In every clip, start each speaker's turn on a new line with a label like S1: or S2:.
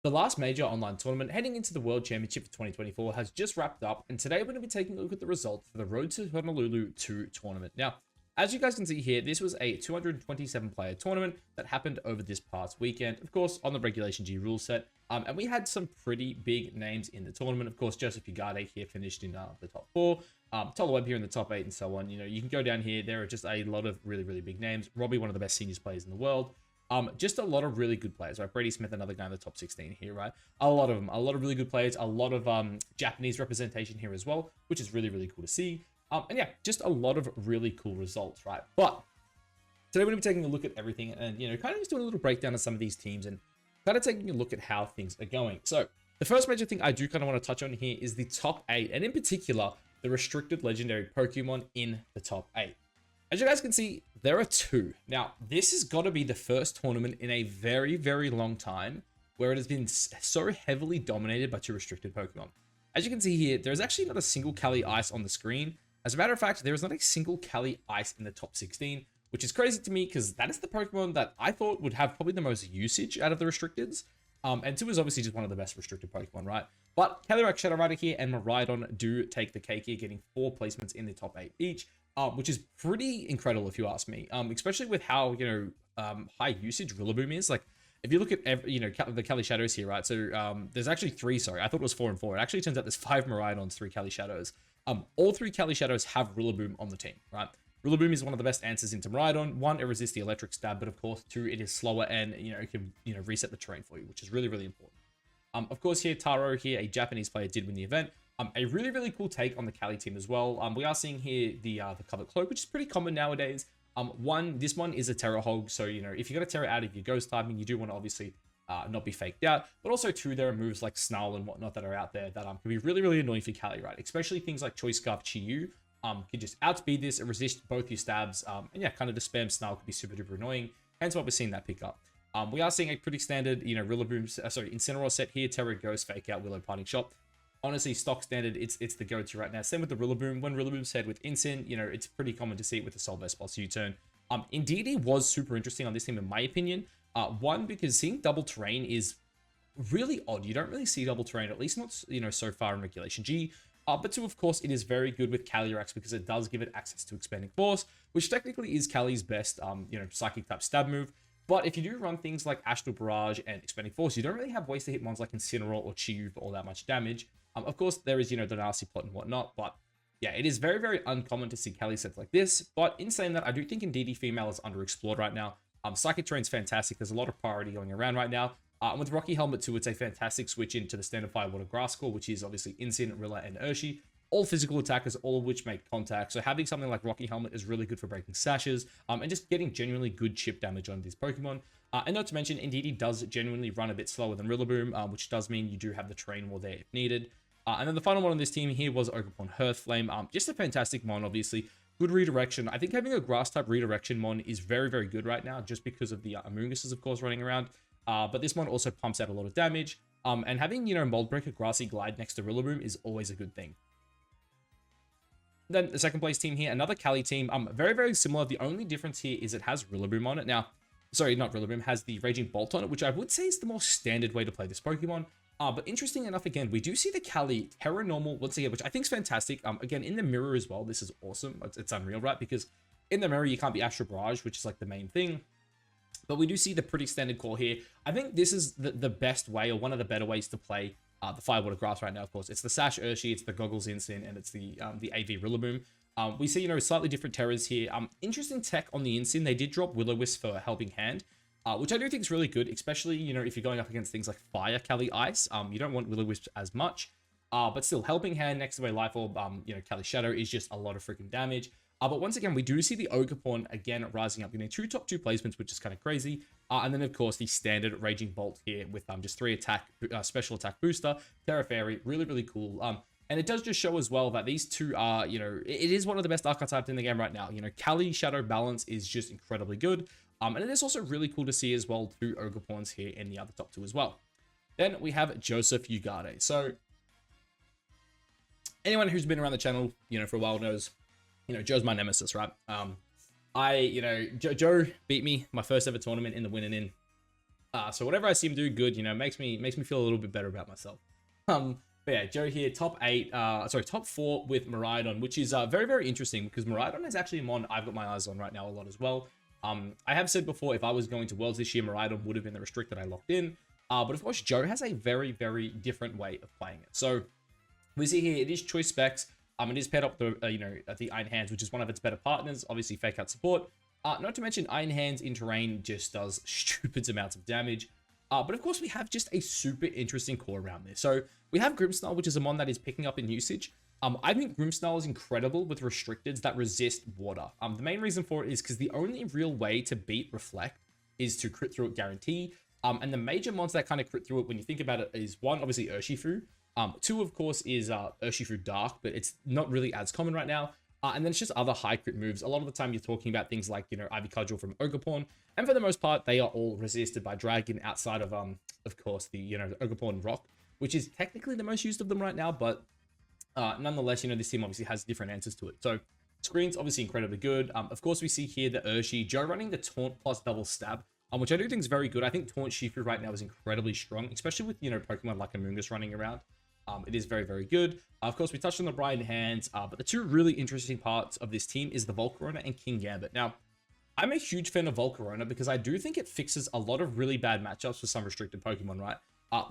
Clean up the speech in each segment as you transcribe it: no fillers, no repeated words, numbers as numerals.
S1: The last major online tournament heading into the World Championship for 2024 has just wrapped up, and today we're going to be taking a look at the results for the Road to Honolulu 2 tournament. Now, as you guys can see here, this was a 227 player tournament that happened over this past weekend, of course, on the Regulation G rule set. And we had some pretty big names in the tournament. Of course, Joseph Ugarte here finished in the top 4. Toler here in the top 8 and so on. You know, you can go down here. There are just a lot of really, really big names. Robbie, one of the best seniors players in the world. Just a lot of really good players, right? Brady Smith, another guy in the top 16 here, right? A lot of them, a lot of really good players, a lot of Japanese representation here as well, which is really, really cool to see. And yeah, just a lot of really cool results, right? But today we're going to be taking a look at everything and, you know, kind of just doing a little breakdown of some of these teams and kind of taking a look at how things are going. So the first major thing I do kind of want to touch on here is the top 8, and in particular, the restricted legendary Pokemon in the top 8. As you guys can see, there are 2. Now, this has got to be the first tournament in a very, very long time where it has been so heavily dominated by 2 restricted Pokemon. As you can see here, there's actually not a single Calyrex-Ice on the screen. As a matter of fact, there is not a single Calyrex-Ice in the top 16, which is crazy to me because that is the Pokemon that I thought would have probably the most usage out of the restricteds. And 2 is obviously just one of the best restricted Pokemon, right? But Calyrex-Shadow Focus here and Miraidon do take the cake here, getting 4 placements in the top 8 each. Which is pretty incredible if you ask me, especially with how, you know, high usage Rillaboom is. Like, if you look at, you know, the Cali Shadows here, right? So there's actually 3, sorry, I thought it was 4 and 4. It actually turns out there's 5 Miraidons, 3 Cali Shadows. All 3 Cali Shadows have Rillaboom on the team, right? Rillaboom is one of the best answers into Miraidon. 1, it resists the electric stab, but of course, 2, it is slower and, you know, it can, you know, reset the terrain for you, which is really, really important. Of course, here, Taro here, a Japanese player, did win the event. A really, really cool take on the Cali team as well. We are seeing here the covered cloak, which is pretty common nowadays. This one is a Terra Hog, so, you know, if you got a Terra out of your Ghost typing, you do want to obviously not be faked out. But also, too, there are moves like Snarl and whatnot that are out there that can be really, really annoying for Cali, right? Especially things like Choice Scarf Chi-Yu can just outspeed this and resist both your stabs. And yeah, kind of the spam Snarl could be super duper annoying. Hence why we're seeing that pick up. We are seeing a pretty standard, you know, Rillaboom, Incineroar set here, Terra Ghost, Fake Out, Willow Parting Shot. Honestly, stock standard, it's the go-to right now. Same with the Rillaboom. When Rillaboom's head with Incin, you know, it's pretty common to see it with the Solvest Boss U-turn. Indeedee was super interesting on this team, in my opinion. 1, because seeing double terrain is really odd. You don't really see double terrain, at least not, you know, so far in Regulation G. But 2, of course, it is very good with Calyrex because it does give it access to Expanding Force, which technically is Cali's best, you know, Psychic type stab move. But if you do run things like Astral Barrage and Expanding Force, you don't really have ways to hit mons like Incineroar or Chi-Yu for all that much damage. Of course, there is, you know, the nasty plot and whatnot, but yeah, it is very, very uncommon to see Cali sets like this. But in saying that, I do think Indeedee female is underexplored right now. Psychic Terrain's fantastic. There's a lot of priority going around right now. And with Rocky Helmet too, it's a fantastic switch into the standard Fire Water Grass core, which is obviously Incin, Rilla, and Urshi. All physical attackers, all of which make contact. So having something like Rocky Helmet is really good for breaking sashes and just getting genuinely good chip damage on these Pokemon. And not to mention, Indeedee does genuinely run a bit slower than Rillaboom, which does mean you do have the terrain more there if needed. And then the final one on this team here was Ogerpon Hearthflame. Just a fantastic mon, obviously. Good redirection. I think having a grass-type redirection mon is very, very good right now, just because of the Amoonguses, of course, running around. But this mon also pumps out a lot of damage. And having, you know, Mold Breaker, Grassy Glide next to Rillaboom is always a good thing. Then the second place team here, another Cali team. Very, very similar. The only difference here is it has Rillaboom on it. Now, sorry, not Rillaboom, has the Raging Bolt on it, which I would say is the more standard way to play this Pokemon. But interesting enough, again, we do see the Cali Terra Normal once again, which I think is fantastic. Again, in the mirror as well, this is awesome. It's unreal, right? Because in the mirror, you can't be Astral Barrage, which is like the main thing. But we do see the pretty standard core here. I think this is the best way, or one of the better ways to play the Firewater Grass right now, of course. It's the Sash Urshi, it's the Goggles Incin, and it's the AV Rillaboom. We see, you know, slightly different terrors here. Interesting tech on the Incin. They did drop Will-O-Wisp for a Helping Hand. Which I do think is really good, especially, you know, if you're going up against things like Fire, Calyrex-Ice. You don't want Will-O-Wisp as much. But still, Helping Hand next to a Life Orb, you know, Cali-Shadow is just a lot of freaking damage. But once again, we do see the Ogerpon again rising up, getting 2 top 2 placements, which is kind of crazy. And then, of course, the standard Raging Bolt here with just 3 attack, special attack booster, Terra Fairy, really, really cool. And it does just show as well that these 2 are, you know, it is one of the best archetypes in the game right now. You know, Cali-Shadow balance is just incredibly good. And it is also really cool to see as well 2 Ogerpons here in the other top 2 as well. Then we have Joseph Ugarte. So anyone who's been around the channel, you know, for a while knows, you know, Joe's my nemesis, right? You know, Joe beat me my first ever tournament in the Win and In. So whatever I see him do good, makes me feel a little bit better about myself. But yeah, Joe here, top 4 with Miraidon, which is very, very interesting because Miraidon is actually a mon I've got my eyes on right now a lot as well. I have said before, if I was going to Worlds this year, Miraidon would have been the restricted I locked in. But of course, Joe has a very, very different way of playing it. So we see here, it is choice specs. It is paired up the, the Iron Hands, which is one of its better partners. Obviously, fake out support. Not to mention, Iron Hands in terrain just does stupid amounts of damage. But of course, we have just a super interesting core around this. So we have Grimmsnarl, which is a mon that is picking up in usage. I think Grimmsnarl is incredible with restricteds that resist water. The main reason for it is because the only real way to beat Reflect is to crit through it guarantee. And the major mons that kind of crit through it when you think about it is one, obviously Urshifu. Two, of course, is Urshifu Dark, but it's not really as common right now. And then it's just other high crit moves. A lot of the time you're talking about things like, Ivy Cudgel from Ogerpon. And for the most part, they are all resisted by Dragon outside of course, the Ogerpon Rock, which is technically the most used of them right now. But nonetheless, this team obviously has different answers to it. So Screen's obviously incredibly good. Of course, we see here the Urshi, Joe running the Taunt plus double stab, which I do think is very good. I think Taunt Shifu right now is incredibly strong, especially with, Pokemon like Amoonguss running around. It is very, very good. Of course, we touched on the Brian Hands, but the two really interesting parts of this team is the Volcarona and King Gambit. Now, I'm a huge fan of Volcarona because I do think it fixes a lot of really bad matchups for some restricted Pokemon, right?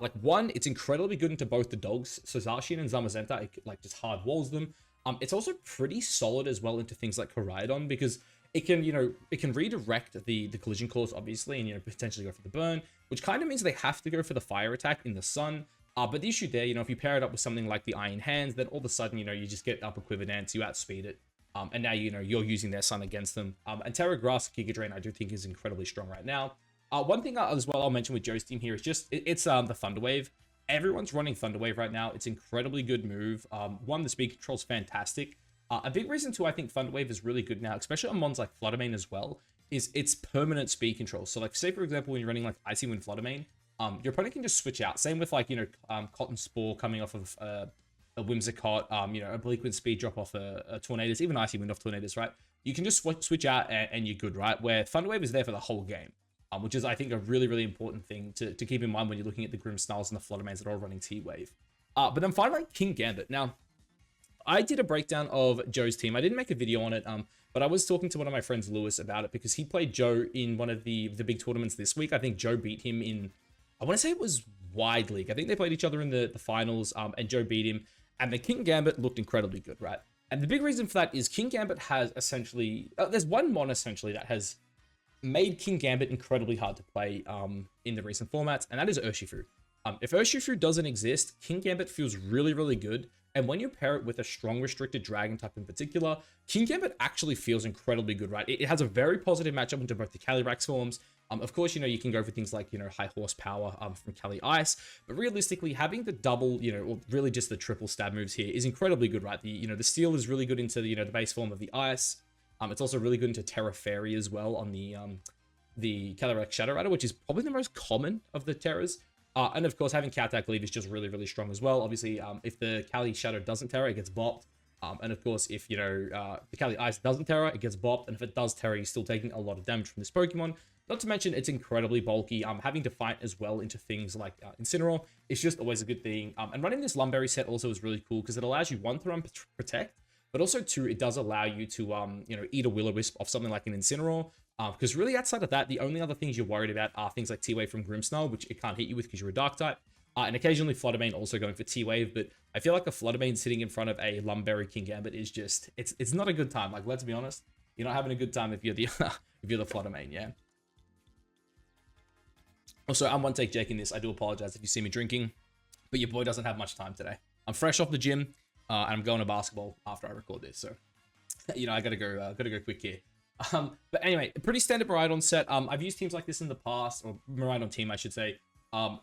S1: Like one, it's incredibly good into both the dogs. So Zacian and Zamazenta, it like just hard walls them. It's also pretty solid as well into things like Miraidon because it can, it can redirect the collision course, obviously, and, potentially go for the burn, which kind of means they have to go for the fire attack in the sun. But the issue there, if you pair it up with something like the Iron Hands, then all of a sudden, you just get Upper Quiver Dance, you outspeed it. And now, you're using their sun against them. And Terra Grass Giga Drain, I do think is incredibly strong right now. One thing as well I'll mention with Joe's team here is just, it's the Thunder Wave. Everyone's running Thunder Wave right now. It's an incredibly good move. One, the speed control is fantastic. A big reason too, I think Thunder Wave is really good now, especially on mons like Fluttermane as well, is its permanent speed control. So like, say for example, when you're running like Icy Wind Fluttermane, your opponent can just switch out. Same with like, Cotton Spore coming off of a Whimsicott, a Bleak Wind speed drop off a Tornadus, even Icy Wind off Tornadus, right? You can just switch out and you're good, right? Where Thunder Wave is there for the whole game, which is, I think, a really, really important thing to keep in mind when you're looking at the Grimmsnarls and the Fluttermanes that are all running T-Wave. But then finally, King Gambit. Now, I did a breakdown of Joe's team. I didn't make a video on it, but I was talking to one of my friends, Lewis, about it because he played Joe in one of the big tournaments this week. I think Joe beat him in, I want to say it was Wide League. I think they played each other in the finals, and Joe beat him. And the King Gambit looked incredibly good, right? And the big reason for that is King Gambit has essentially, there's one mon essentially that has made King Gambit incredibly hard to play in the recent formats, and that is Urshifu. If Urshifu doesn't exist, King Gambit feels really, really good. And when you pair it with a strong restricted dragon type in particular, King Gambit actually feels incredibly good, right? It has a very positive matchup into both the Calyrex forms. Of course, you can go for things like, high horsepower from Calyrex, but realistically, having the double, or really just the triple stab moves here is incredibly good, right? The steel is really good into the, the base form of the ice. It's also really good into Terra Fairy as well on the Calyrex-Shadow Rider, which is probably the most common of the Terras. And of course, having Counter Leave is just really, really strong as well. Obviously, if the Cali-Shadow doesn't Terra, it gets bopped. And of course, if, the Caly-Ice doesn't Terra, it gets bopped. And if it does Terra, you're still taking a lot of damage from this Pokemon. Not to mention, it's incredibly bulky. Having to fight as well into things like Incineroar is just always a good thing. And running this Lumberry set also is really cool because it allows you, one, to run Protect, but also two, it does allow you to, eat a Will-O-Wisp off something like an Incineroar. Because really outside of that, the only other things you're worried about are things like T-Wave from Grimmsnarl, which it can't hit you with because you're a Dark type. And occasionally Fluttermane also going for T-Wave, but I feel like a Fluttermane sitting in front of a Lumberry King Gambit is just, it's not a good time. Like, let's be honest, you're not having a good time if you're the if you're the Fluttermane, yeah. Also, I'm one take Jake in this. I do apologize if you see me drinking, but your boy doesn't have much time today. I'm fresh off the gym, and I'm going to basketball after I record this, so I gotta go quick here. But anyway, a pretty standard Miraidon set. I've used teams like this in the past, or Miraidon team, I should say.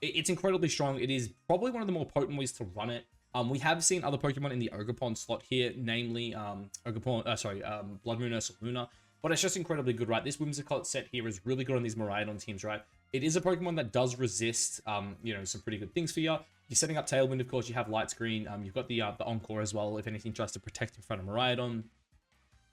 S1: It's incredibly strong. It is probably one of the more potent ways to run it. We have seen other Pokemon in the Ogerpon slot here, namely Blood Moon Ursaluna, but it's just incredibly good, right? This Whimsicott set here is really good on these Miraidon teams, right? It is a Pokemon that does resist, some pretty good things for you. You're setting up Tailwind, of course. You have Light Screen. You've got the Encore as well, if anything tries to protect in front of Miraidon.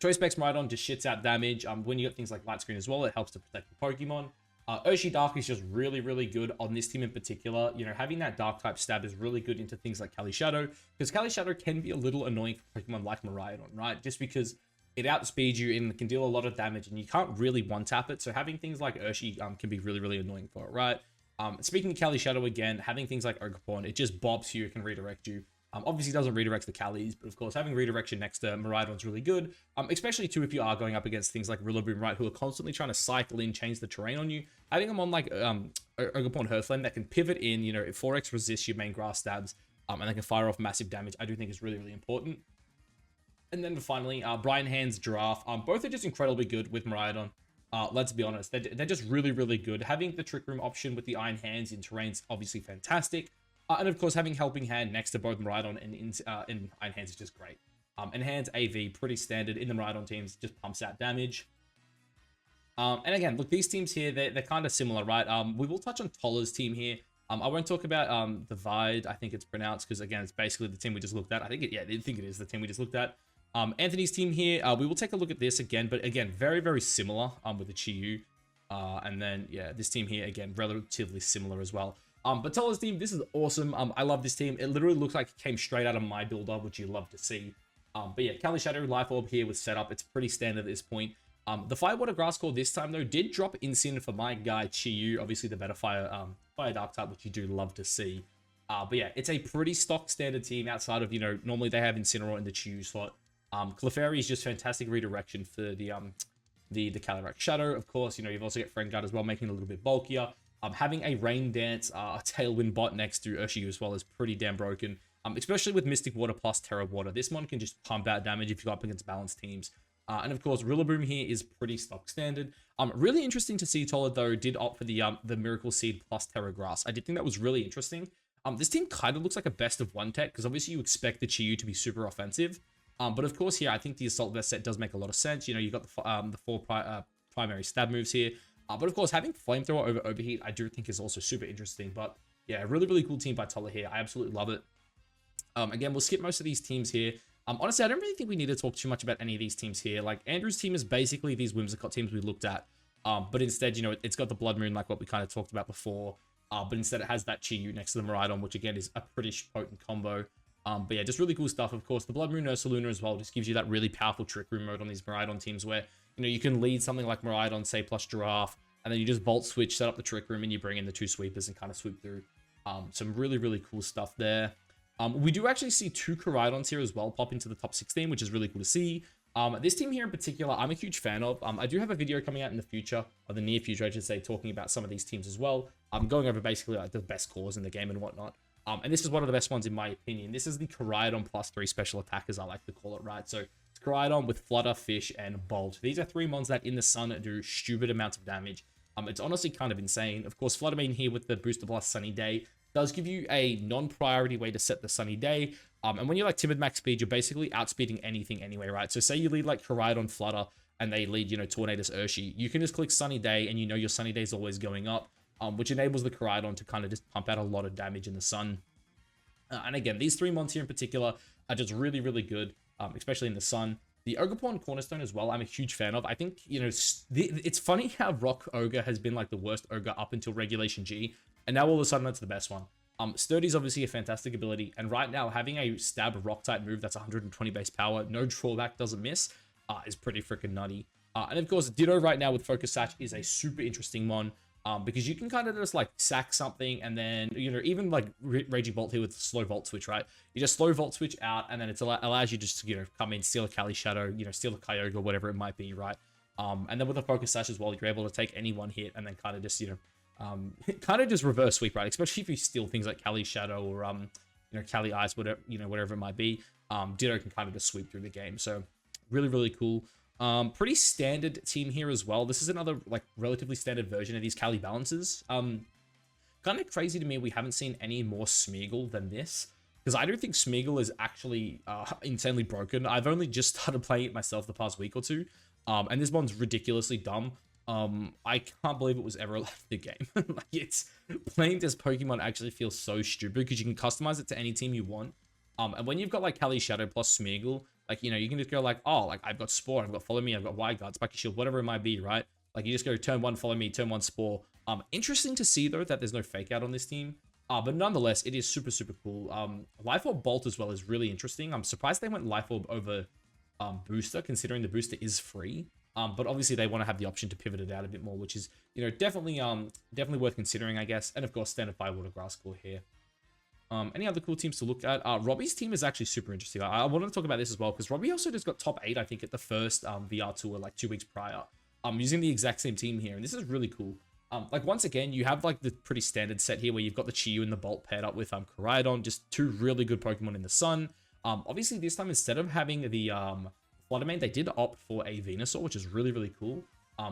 S1: Choice Specs Miraidon just shits out damage. When you get things like Light Screen as well, it helps to protect the Pokemon. Urshi Dark is just really, really good on this team in particular. You know, having that Dark type stab is really good into things like Cali Shadow, because Cali Shadow can be a little annoying for Pokemon like Miraidon, right? Just because it outspeeds you and can deal a lot of damage, and you can't really one-tap it. So having things like Urshi can be really, really annoying for it, right? Speaking of Cali Shadow again, having things like Ugarte, it just bobs you, it can redirect you. Obviously doesn't redirect the Calis, but of course having redirection next to Miraidon's really good. Especially too if you are going up against things like Rillaboom, right, who are constantly trying to cycle in, change the terrain on you. Having them on like Ugarte and Hearthland that can pivot in, you know, 4x resist your main grass stabs, and they can fire off massive damage, I do think is really, really important. And then finally, Brian Hand's Giraffe. Both are just incredibly good with Miraidon. Let's be honest, they're just really, really good. Having the Trick Room option with the Iron Hands in terrain's obviously fantastic. And of course, having Helping Hand next to both Miraidon and Iron Hands is just great. And Hands AV, pretty standard in the Miraidon teams, just pumps out damage. And again, look, these teams here, they're kind of similar, right? We will touch on Toler's team here. I won't talk about the Vide, I think it's pronounced, because again, it's basically the team we just looked at. I think it is the team we just looked at. Anthony's team here, we will take a look at this again, but again, very, very similar with the Chi-Yu. And then, yeah, this team here, again, relatively similar as well. But Toler's team, this is awesome. I love this team. It literally looks like it came straight out of my builder, which you love to see. But yeah, Cali Shadow Life Orb here with setup. It's pretty standard at this point. The Firewater Grass Core this time, though, did drop Insyn for my guy, Chi-Yu. Obviously, the better Fire Dark type, which you do love to see. But yeah, it's a pretty stock standard team outside of, you know, normally they have Incineroar in the Chi-Yu slot. Clefairy is just fantastic redirection for the Calyrex-Shadow. Of course, you know, you've also got Friend Guard as well, making it a little bit bulkier. Having a Rain Dance, a Tailwind bot next to Urshiyu as well is pretty damn broken. Especially with Mystic Water plus Terra Water. This one can just pump out damage if you go up against balanced teams. And of course, Rillaboom here is pretty stock standard. Really interesting to see Toler, though, did opt for the Miracle Seed plus Terra Grass. I did think that was really interesting. This team kind of looks like a best of one tech, because obviously you expect the Chi-Yu to be super offensive. But of course, here, I think the Assault Vest set does make a lot of sense. You know, you've got the four primary stab moves here. But of course, having Flamethrower over Overheat, I do think is also super interesting. But yeah, really, really cool team by Toler here. I absolutely love it. Again, we'll skip most of these teams here. Honestly, I don't really think we need to talk too much about any of these teams here. Like, Andrew's team is basically these Whimsicott teams we looked at. But instead, you know, it's got the Blood Moon, like what we kind of talked about before. But instead, it has that Chi-Yu next to the Miraidon, which again is a pretty potent combo. But yeah, just really cool stuff. Of course, the Blood Moon Ursaluna as well just gives you that really powerful Trick Room mode on these Miraidon teams where, you know, you can lead something like Miraidon, say, plus Giraffe, and then you just Volt Switch, set up the Trick Room, and you bring in the two sweepers and kind of sweep through. Some really, really cool stuff there. We do actually see two Koraidons here as well pop into the top 16, which is really cool to see. This team here in particular, I'm a huge fan of. I do have a video coming out in the future, or the near future, I should say, talking about some of these teams as well. I'm going over basically like the best cores in the game and whatnot. And this is one of the best ones in my opinion. This is the Koraidon plus 3 special attack, as I like to call it, right? So it's Koraidon with Flutter, Fish, and Bolt. These are 3 mons that in the sun do stupid amounts of damage. It's honestly kind of insane. Of course, Fluttermane here with the Booster Plus Sunny Day does give you a non-priority way to set the Sunny Day. And when you're like Timid Max Speed, you're basically outspeeding anything anyway, right? So say you lead like Koraidon Flutter and they lead, you know, Tornadus Urshi. You can just click Sunny Day and you know your Sunny Day is always going up, which enables the Koraidon to kind of just pump out a lot of damage in the sun. And again, these 3 mons here in particular are just really, really good, especially in the sun. The Ogrepawn Cornerstone as well, I'm a huge fan of. I think, you know, it's funny how Rock Ogre has been like the worst Ogre up until Regulation G, and now all of a sudden that's the best one. Sturdy is obviously a fantastic ability, and right now having a stab rock type move that's 120 base power, no drawback, doesn't miss, is pretty freaking nutty. And of course, Ditto right now with Focus Sash is a super interesting mon, because you can kind of just like sack something and then, you know, even like Raging Bolt here with slow Volt Switch, right? You just slow Volt Switch out and then it allows you just to, you know, come in, steal a Cali Shadow, you know, steal a Kyogre or whatever it might be, right? And then with a Focus Sash as well, you're able to take any one hit and then kind of just, you know, kind of just reverse sweep, right? Especially if you steal things like Cali Shadow or, you know, Cali Ice, whatever, you know, whatever it might be. Ditto can kind of just sweep through the game. So really, really cool. Pretty standard team here as well. This is another like relatively standard version of these Cali balances. Kind of crazy to me we haven't seen any more Smeagol than this, because I don't think Smeagol is actually insanely broken. I've only just started playing it myself the past week or two, and this one's ridiculously dumb. I can't believe it was ever allowed in the game. Like, it's playing this Pokemon actually feels so stupid because you can customize it to any team you want. And when you've got like Cali Shadow plus Smeagol, like, you know, you can just go like, oh, like I've got Spore, I've got Follow Me, I've got Wide Guard, Spiky Shield, whatever it might be, right? Like you just go turn 1, Follow Me, turn 1, Spore. Interesting to see, though, that there's no fake out on this team. But nonetheless, it is super, super cool. Life Orb Bolt as well is really interesting. I'm surprised they went Life Orb over Booster, considering the Booster is free. But obviously they want to have the option to pivot it out a bit more, which is, you know, definitely worth considering, I guess. And of course, standard Firewater Grass Core here. Any other cool teams to look at? Robbie's team is actually super interesting. I wanted to talk about this as well, because Robbie also just got top 8, I think, at the first VR tour like 2 weeks prior. Using the exact same team here, and this is really cool. Like, once again, you have like the pretty standard set here where you've got the Chi-Yu and the Bolt paired up with Miraidon, just 2 really good Pokemon in the sun. Obviously this time, instead of having the Fluttermane, they did opt for a Venusaur, which is really, really cool.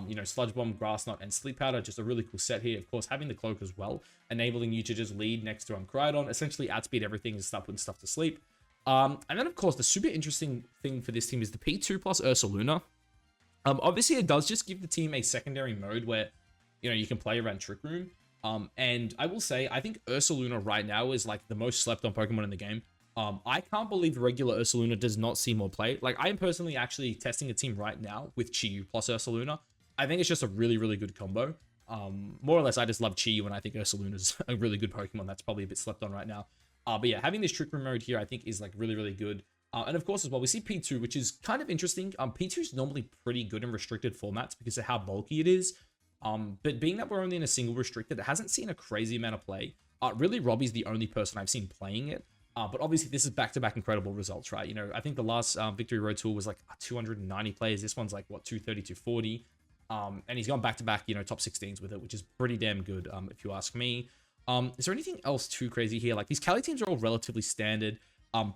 S1: You know, Sludge Bomb, Grass Knot, and Sleep Powder, just a really cool set here. Of course, having the Cloak as well, enabling you to just lead next to Miraidon, essentially outspeed everything and start putting stuff to sleep. And then, of course, the super interesting thing for this team is the P2 plus Ursaluna. Obviously, it does just give the team a secondary mode where, you know, you can play around Trick Room. And I will say, I think Ursaluna right now is like the most slept on Pokemon in the game. I can't believe regular Ursaluna does not see more play. Like, I am personally actually testing a team right now with Chi-Yu plus Ursaluna. I think it's just a really, really good combo. More or less, I just love Chi-Yu, and I think Ursaluna's a really good Pokemon that's probably a bit slept on right now. But yeah, having this Trick Room mode here, I think, is like really, really good. And of course, as well, we see P2, which is kind of interesting. P2 is normally pretty good in restricted formats because of how bulky it is. But being that we're only in a single restricted, it hasn't seen a crazy amount of play. Really, Robbie's the only person I've seen playing it. But obviously, this is back-to-back incredible results, right? You know, I think the last Victory Road Tour was like 290 players. This one's like, what, 230, 240? And he's gone back-to-back, you know, top 16s with it, which is pretty damn good, if you ask me. Is there anything else too crazy here? Like, these Cali teams are all relatively standard.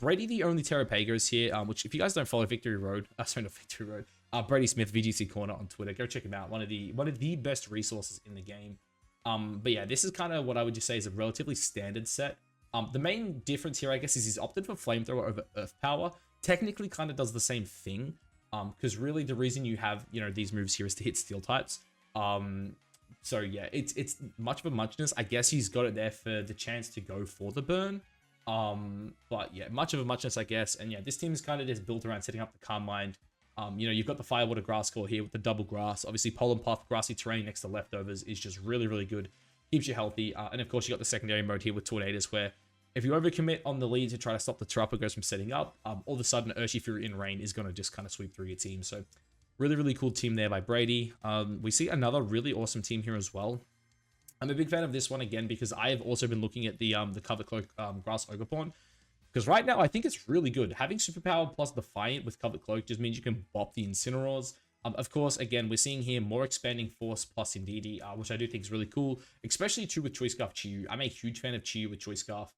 S1: Brady, the only Terapagos here, which, if you guys don't follow Victory Road, sorry, not Victory Road, Brady Smith, VGC Corner on Twitter, go check him out. One of the best resources in the game. But yeah, this is kind of what I would just say is a relatively standard set. The main difference here, I guess, is he's opted for Flamethrower over Earth Power. Technically, kind of does the same thing. Because really, the reason you have, you know, these moves here is to hit Steel types. So yeah, it's much of a muchness. I guess he's got it there for the chance to go for the burn. But yeah, much of a muchness, I guess. And yeah, this team is kind of just built around setting up the Calm Mind. You know, you've got the Firewater Grass Core here with the double grass. Obviously, Pollen Puff, grassy terrain next to leftovers is just really, really good. Keeps you healthy. And of course, you got the secondary mode here with Tornadus, where if you overcommit on the lead to try to stop the Terapagos from setting up, all of a sudden, Urshifu in rain is going to just kind of sweep through your team. So really, really cool team there by Brady. We see another really awesome team here as well. I'm a big fan of this one again because I have also been looking at the Cover Cloak Grass Ogerpon. Because right now, I think it's really good. Having Superpower plus Defiant with Cover Cloak just means you can bop the Incineroars. Of course, again, we're seeing here more Expanding Force plus Indeedee, which I do think is really cool. Especially too with Choice Scarf Chi-Yu. I'm a huge fan of Chi-Yu with Choice Scarf.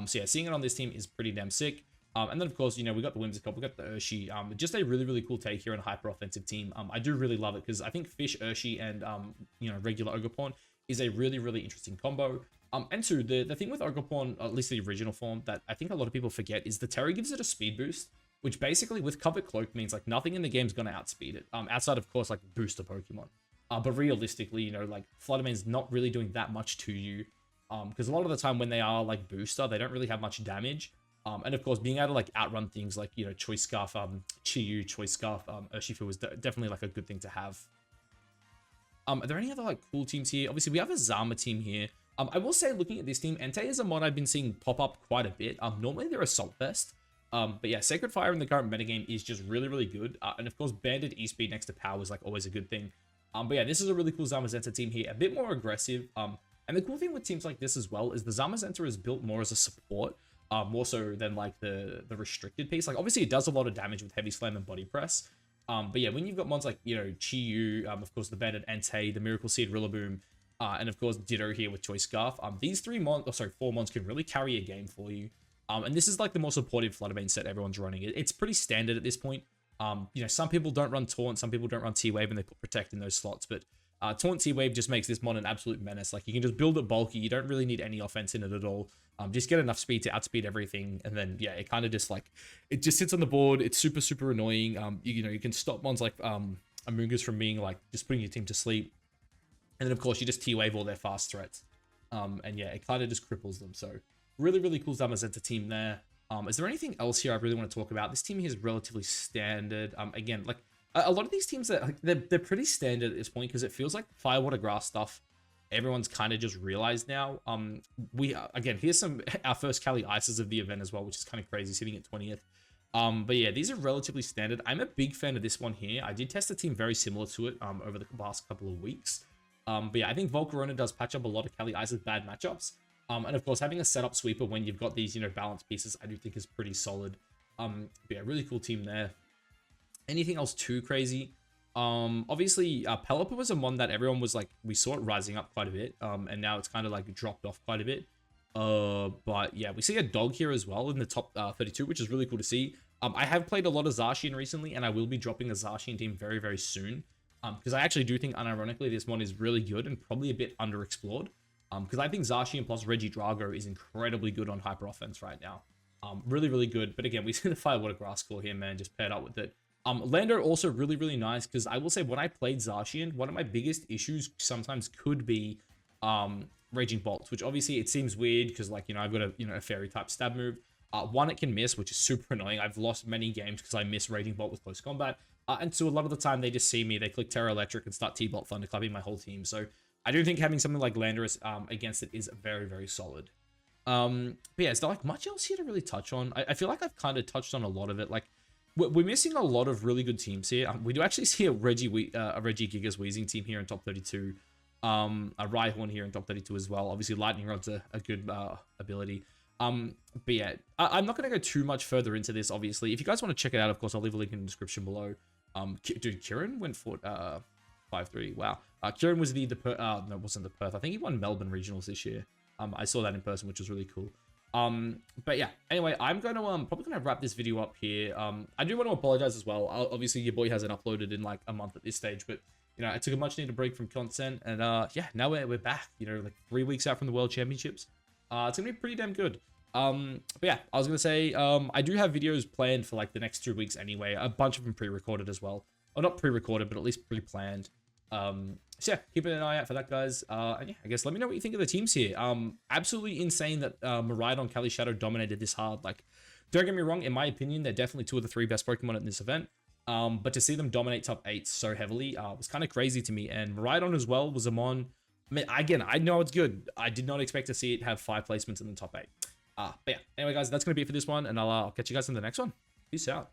S1: So yeah, seeing it on this team is pretty damn sick. And then, of course, you know, we got the Whimsicott, we got the Urshi. Just a really, really cool take here on a hyper-offensive team. I do really love it because I think Fish, Urshi, and, you know, regular Ogerpon is a really, really interesting combo. And two, the thing with Ogerpon, at least the original form, that I think a lot of people forget is the Terry gives it a speed boost, which basically with Covered Cloak means like nothing in the game is going to outspeed it. Outside, of course, like booster Pokemon. But realistically, you know, like Fluttermane's not really doing that much to you. Because a lot of the time when they are like booster, they don't really have much damage. And of course, being able to like outrun things like, you know, Choice Scarf, Chi-Yu, Choice Scarf, Urshifu was definitely like a good thing to have. Are there any other like cool teams here? Obviously, we have a Zama team here. I will say, looking at this team, Entei is a mod I've been seeing pop up quite a bit. Normally they're Assault Vest. But yeah, Sacred Fire in the current metagame is just really, really good. And of course, Banded E-Speed next to Power is like always a good thing. But yeah, this is a really cool Zamazenta team here. A bit more aggressive. And the cool thing with teams like this as well is the Zamazenta is built more as a support. More so than like the restricted piece. Like obviously it does a lot of damage with Heavy Slam and Body Press. But yeah, when you've got mods like, you know, Chi-Yu, of course the Banded Entei, the Miracle Seed Rillaboom, and of course Ditto here with Choice Scarf. These four mods can really carry a game for you. And this is like the more supportive Fluttermane set everyone's running. It's pretty standard at this point. You know, some people don't run Taunt, some people don't run T-Wave, and they put Protect in those slots. But Taunt T-Wave just makes this mod an absolute menace. Like you can just build it bulky. You don't really need any offense in it at all. Just get enough speed to outspeed everything, and then yeah, it kind of just like it just sits on the board. It's super, super annoying. You know, you can stop mons like Amoonguss from being like just putting your team to sleep. And then, of course, you just T-Wave all their fast threats. And yeah, it kind of just cripples them. So, really, really cool Zamazenta team there. Is there anything else here I really want to talk about? This team here is relatively standard. Again, like, a lot of these teams, they're pretty standard at this point because it feels like Firewater Grass stuff everyone's kind of just realized now. We again, here's some our first Cali Ices of the event as well, which is kind of crazy, sitting at 20th. But yeah, these are relatively standard. I'm a big fan of this one here. I did test a team very similar to it over the past couple of weeks. But yeah, I think Volcarona does patch up a lot of Cali Ice's bad matchups. And of course, having a setup sweeper when you've got these, balanced pieces, I do think is pretty solid. But yeah, really cool team there. Anything else too crazy? Obviously, Pelipper was a one that everyone was like, we saw it rising up quite a bit. And now it's kind of like dropped off quite a bit. But yeah, we see a dog here as well in the top 32, which is really cool to see. I have played a lot of Zacian recently, and I will be dropping a Zacian team very, very soon. Because I actually do think, unironically, this one is really good and probably a bit underexplored. Because I think Zacian plus Regidrago is incredibly good on hyper offense right now. Really, really good. But again, we see the Firewater Grass Claw here, man, just paired up with it. Lando also really, really nice, because I will say when I played Zacian, one of my biggest issues sometimes could be Raging Bolts, which obviously it seems weird because, like, I've got a fairy type stab move. One, it can miss, which is super annoying. I've lost many games because I miss Raging Bolt with close combat. And so a lot of the time they just see me, they click Terra Electric and start T-Bolt Thunderclapping my whole team. So I do think having something like Landorus against it is very, very solid. But yeah, is there like much else here to really touch on? I feel like I've kind of touched on a lot of it. Like, we're missing a lot of really good teams here. We do actually see a Reggie Gigas Wheezing team here in top 32. A Rhyhorn here in top 32 as well. Obviously, Lightning Rod's a good ability. But yeah, I'm not going to go too much further into this, obviously. If you guys want to check it out, of course, I'll leave a link in the description below. Dude, Kieran went for 5-3. Wow. Kieran was no, it wasn't the Perth. I think he won Melbourne Regionals this year. I saw that in person, which was really cool. But yeah, anyway, I'm going to probably going to wrap this video up here. I do want to apologize as well. Obviously, your boy hasn't uploaded in like a month at this stage, but I took a much needed break from content, and yeah, now we're back. Like 3 weeks out from the World Championships. It's gonna be pretty damn good. But yeah, I was gonna say, I do have videos planned for like the next 2 weeks anyway. A bunch of them pre-recorded as well, or not pre-recorded, but at least pre-planned. So yeah, keep an eye out for that, guys. And yeah, I guess let me know what you think of the teams here. Absolutely insane that Miraidon, Calyrex-Shadow dominated this hard. Like, don't get me wrong, in my opinion, they're definitely 2 of the 3 best Pokemon in this event. But to see them dominate top 8 so heavily was kind of crazy to me. And Miraidon as well was a mon. I mean, again, I know it's good. I did not expect to see it have 5 placements in the top 8. But yeah, anyway, guys, that's going to be it for this one. And I'll catch you guys in the next one. Peace out.